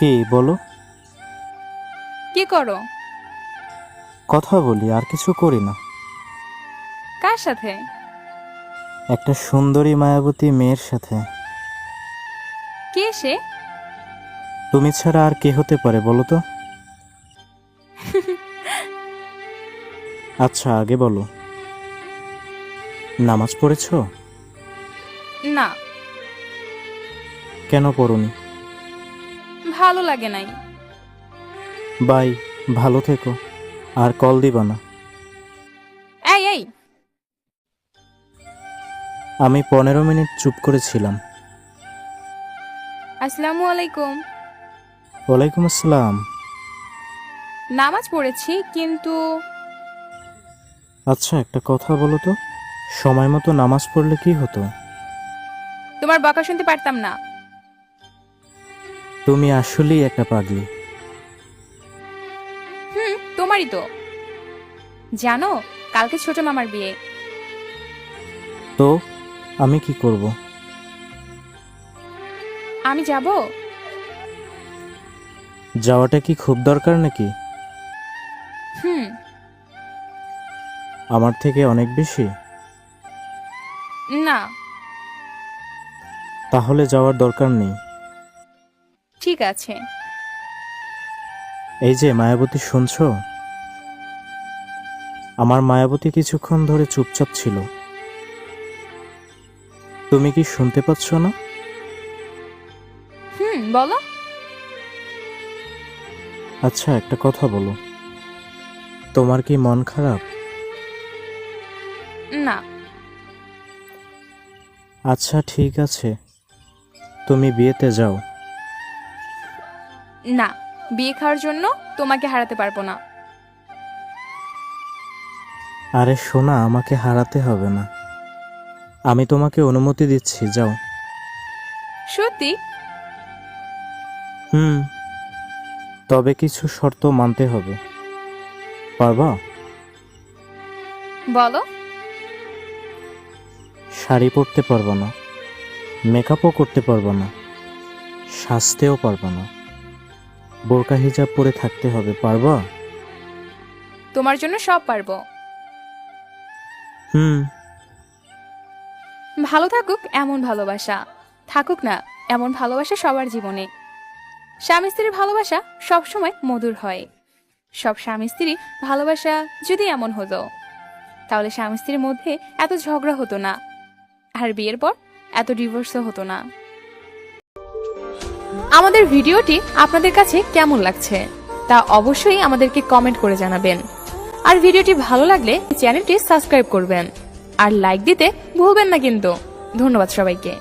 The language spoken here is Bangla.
কি বলো? কি করো? কথা বলি, আর কিছু করি না। কার সাথে? একটা সুন্দরী মায়াবতী মেয়ের সাথে। কে সে? তুমি ছাড়া আর কে হতে পারে বলো তো? আচ্ছা আগে বলো, নামাজ পড়েছো? না, কেন পড়োনি? ভালো লাগে নাই। বাই, ভালো থেকো, আর কল দিবা না। এই এই, আমি 15 মিনিট চুপ করেছিলাম। আসসালামু আলাইকুম। ওয়ালাইকুম আসসালাম। নামাজ পড়েছি কিন্তু আচ্ছা একটা কথা বলো তো, সময় মতো নামাজ পড়লে কি হতো? তোমার বকা শুনতে পারতাম না। তুমি আসলেই একটা পাগলি। তোমারই তো। জানো, কালকে ছোট মামার বিয়ে। তো আমি কি করব? আমি যাব? যাওয়াটা কি খুব দরকার নাকি? হুম। আমার থেকে অনেক বেশি? না। তাহলে যাওয়ার দরকার নেই। ঠিক আছে। এই যে মায়াবতী, শুনছো? আমার মায়াবতী কিছুক্ষণ ধরে চুপচাপ ছিল। তুমি কি শুনতে পাচ্ছ না? বলো। আচ্ছা একটা কথা বলো, তোমার কি মন খারাপ? না। আচ্ছা ঠিক আছে, তুমি বিয়েতে যাও। না, বিয়ে খাওয়ার জন্য তোমাকে হারাতে পারবো না। আরে সোনা, আমাকে হারাতে হবে না, আমি তোমাকে অনুমতি দিচ্ছি, যাও। সত্যি? হুম, তবে কিছু শর্ত মানতে হবে। পারবা? বলো। শাড়ি পরতে পারবা না, মেকআপও করতে পারবা না, সাজতেও পারবা না, বোরকা হিজাব পরে থাকতে হবে। পারবা? তোমার জন্য সব পারবো। হুম। ভালো থাকুক এমন ভালোবাসা, থাকুক না এমন ভালোবাসা সবার জীবনে। স্বামী স্ত্রীর ভালোবাসা সবসময় মধুর হয়। সব স্বামী স্ত্রী ভালোবাসা যদি এমন হতো, তাহলে স্বামী স্ত্রীর মধ্যে এত ঝগড়া হতো না, আর বিয়ের পর এত ডিভোর্সও হতো না। আমাদের ভিডিওটি আপনাদের কাছে কেমন লাগছে তা অবশ্যই আমাদেরকে কমেন্ট করে জানাবেন। আর ভিডিওটি ভালো লাগলে চ্যানেলটি সাবস্ক্রাইব করবেন আর লাইক দিতে ভুলবেন না কিন্তু। ধন্যবাদ সবাইকে।